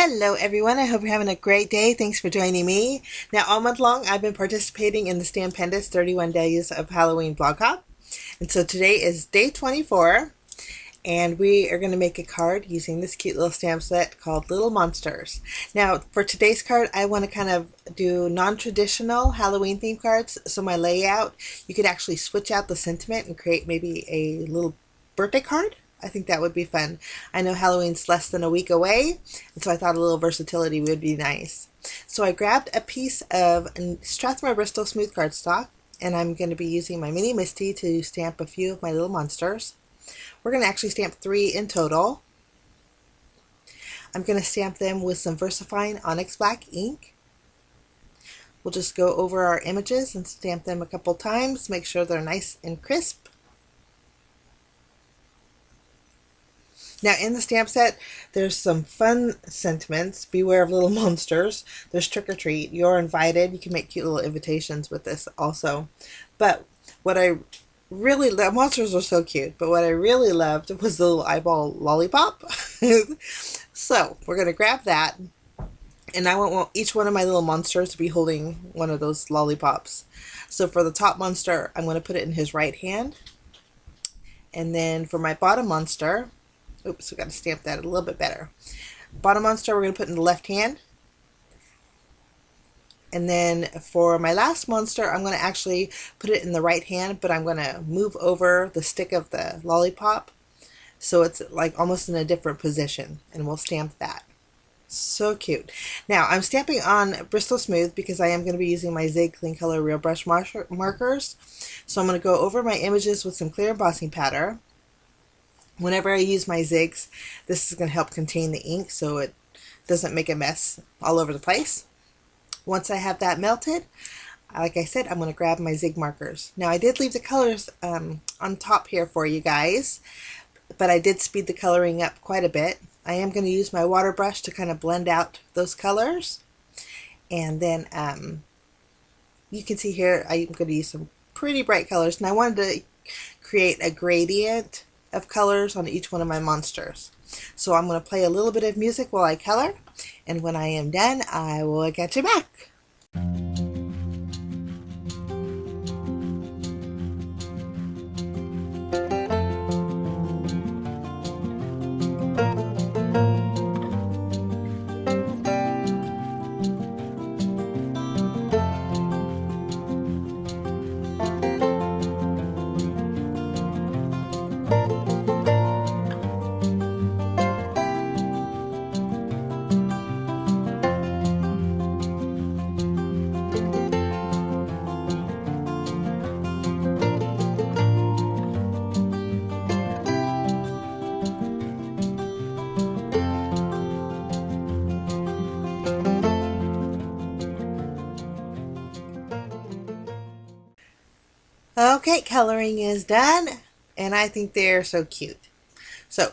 Hello everyone, I hope you're having a great day. Thanks for joining me. Now all month long I've been participating in the Stampendous 31 Days of Halloween blog hop. And so today is day 24 and we are going to make a card using this cute little stamp set called Little Monsters. Now for today's card I want to kind of do non-traditional Halloween themed cards. So my layout, you could actually switch out the sentiment and create maybe a little birthday card. I think that would be fun. I know Halloween's less than a week away, and so I thought a little versatility would be nice. So I grabbed a piece of Strathmore Bristol smooth cardstock, and I'm going to be using my mini Misty to stamp a few of my little monsters. We're going to actually stamp 3 in total. I'm going to stamp them with some VersaFine Onyx Black ink. We'll just go over our images and stamp them a couple times, make sure they're nice and crisp. Now in the stamp set, there's some fun sentiments. Beware of little monsters. There's trick or treat. You're invited. You can make cute little invitations with this also. But what I really love, monsters are so cute, but what I really loved was the little eyeball lollipop. So we're going to grab that. And I want each one of my little monsters to be holding one of those lollipops. So for the top monster, I'm going to put it in his right hand. And then for my bottom monster, oops, we got to stamp that a little bit better. Bottom monster we're going to put in the left hand. And then for my last monster, I'm going to actually put it in the right hand, but I'm going to move over the stick of the lollipop so it's like almost in a different position, and we'll stamp that. So cute. Now I'm stamping on Bristol Smooth because I am going to be using my Zig Clean Color Real Brush markers. So I'm going to go over my images with some clear embossing powder. Whenever I use my zigs, this is going to help contain the ink so it doesn't make a mess all over the place. Once I have that melted, like I said, I'm going to grab my zig markers. Now I did leave the colors on top here for you guys, but I did speed the coloring up quite a bit. I am going to use my water brush to kind of blend out those colors. And then you can see here I'm going to use some pretty bright colors. And I wanted to create a gradient of colors on each one of my monsters. So I'm going to play a little bit of music while I color, and when I am done I will get you back. Okay, coloring is done, and I think they're so cute. So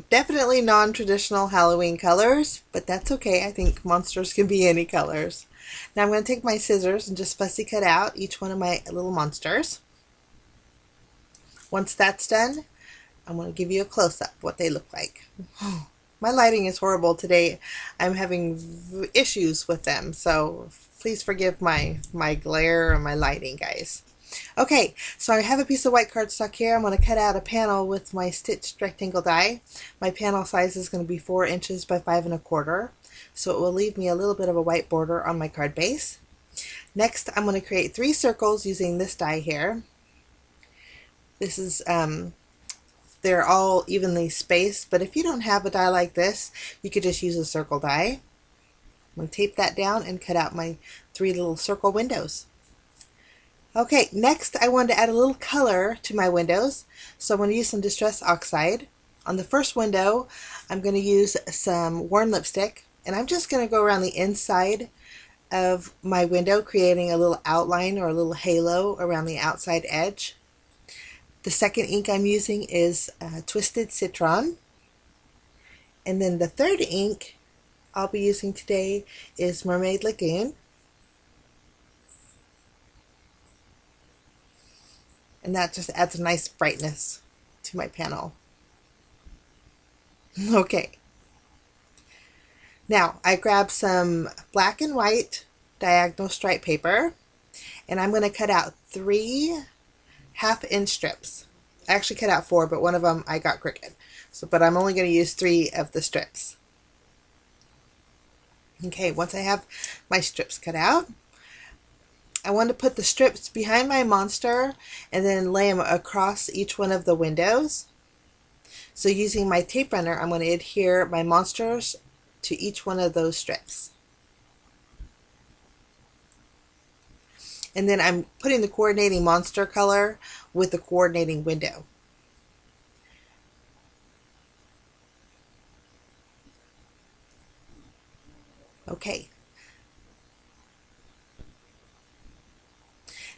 definitely non-traditional Halloween colors, but that's okay. I think monsters can be any colors. Now I'm going to take my scissors and just fussy cut out each one of my little monsters. Once that's done, I'm going to give you a close-up what they look like. My lighting is horrible today. I'm having issues with them, so please forgive my glare and my lighting, guys. Okay, so I have a piece of white cardstock here. I'm going to cut out a panel with my stitched rectangle die. My panel size is going to be 4 inches by 5 1/4, so it will leave me a little bit of a white border on my card base. Next, I'm going to create 3 circles using this die here. This is, they're all evenly spaced, but if you don't have a die like this, you could just use a circle die. I'm going to tape that down and cut out my 3 little circle windows. Okay, next I wanted to add a little color to my windows, so I'm going to use some Distress Oxide. On the first window, I'm going to use some worn lipstick, and I'm just going to go around the inside of my window, creating a little outline or a little halo around the outside edge. The second ink I'm using is Twisted Citron, and then the third ink I'll be using today is Mermaid Lagoon. And that just adds a nice brightness to my panel. Okay. Now I grabbed some black and white diagonal stripe paper, and I'm going to cut out 3 half-inch strips. I actually cut out 4, but one of them I got crooked. But I'm only going to use 3 of the strips. Okay, once I have my strips cut out, I want to put the strips behind my monster and then lay them across each one of the windows. So using my tape runner, I'm going to adhere my monsters to each one of those strips. And then I'm putting the coordinating monster color with the coordinating window. Okay.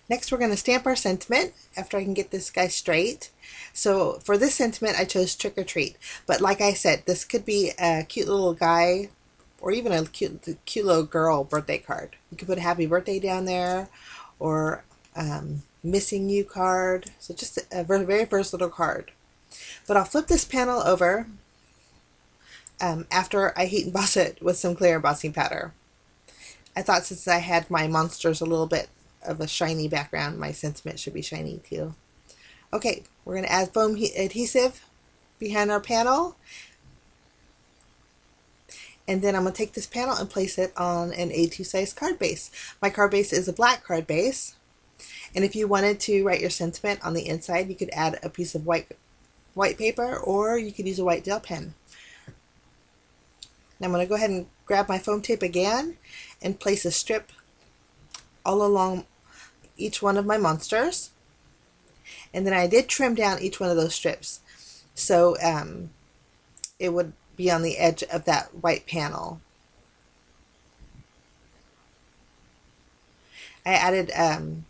Next, we're going to stamp our sentiment after I can get this guy straight. So for this sentiment, I chose Trick or Treat. But like I said, this could be a cute little guy or even a cute little girl birthday card. You could put a happy birthday down there, or missing you card. So just a very versatile card. But I'll flip this panel over after I heat emboss it with some clear embossing powder. I thought since I had my monsters a little bit of a shiny background, my sentiment should be shiny too. Okay, we're going to add foam adhesive behind our panel. And then I'm going to take this panel and place it on an A2 size card base. My card base is a black card base. And if you wanted to write your sentiment on the inside, you could add a piece of white paper, or you could use a white gel pen. Now I'm going to go ahead and grab my foam tape again and place a strip all along each one of my monsters. And then I did trim down each one of those strips, so it would be on the edge of that white panel. I added an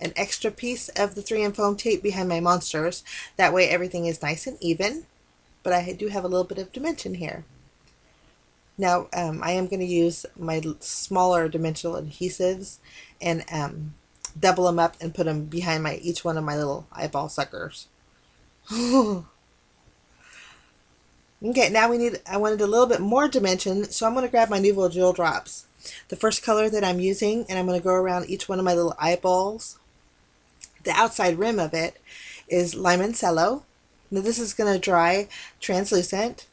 extra piece of the 3M foam tape behind my monsters. That way everything is nice and even, but I do have a little bit of dimension here. Now I am going to use my smaller dimensional adhesives and double them up and put them behind each one of my little eyeball suckers. Okay, now I wanted a little bit more dimension, so I'm going to grab my Nuvo Jewel Drops. The first color that I'm using, and I'm going to go around each one of my little eyeballs. The outside rim of it is Limoncello. Now this is going to dry translucent,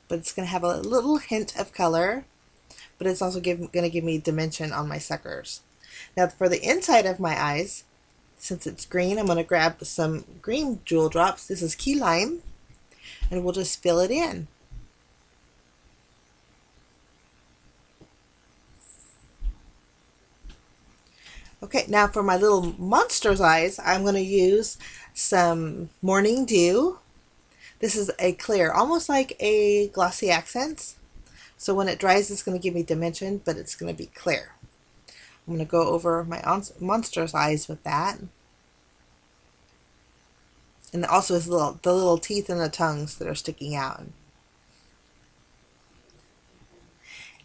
but it's going to have a little hint of color, but it's also going to give me dimension on my suckers. Now for the inside of my eyes, since it's green, I'm going to grab some green jewel drops. This is Key Lime, and we'll just fill it in. Okay, now for my little monster's eyes, I'm going to use some Morning Dew. This is a clear, almost like a glossy accents. So when it dries, it's going to give me dimension, but it's going to be clear. I'm going to go over my monster's eyes with that. And also is the little teeth and the tongues that are sticking out.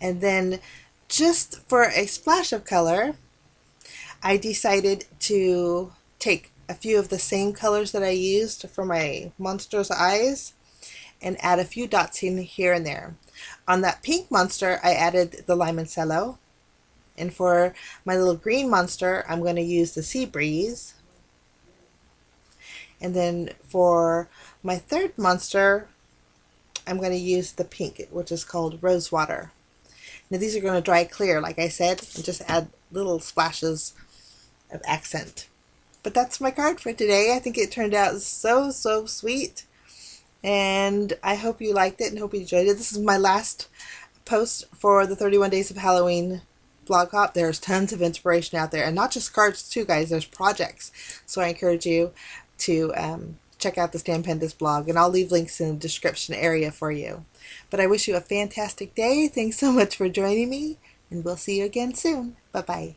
And then just for a splash of color, I decided to take a few of the same colors that I used for my monster's eyes and add a few dots in here and there. On that pink monster, I added the Limoncello. And for my little green monster, I'm going to use the Sea Breeze. And then for my third monster, I'm going to use the pink, which is called Rosewater. Now these are going to dry clear, like I said, and just add little splashes of accent. But that's my card for today. I think it turned out so sweet, and I hope you liked it and hope you enjoyed it. This is my last post for the 31 Days of Halloween blog hop. There's tons of inspiration out there, and not just cards too, guys. There's projects. So I encourage you to check out the Stampendous blog, and I'll leave links in the description area for you. But I wish you a fantastic day. Thanks so much for joining me, and we'll see you again soon. Bye-bye.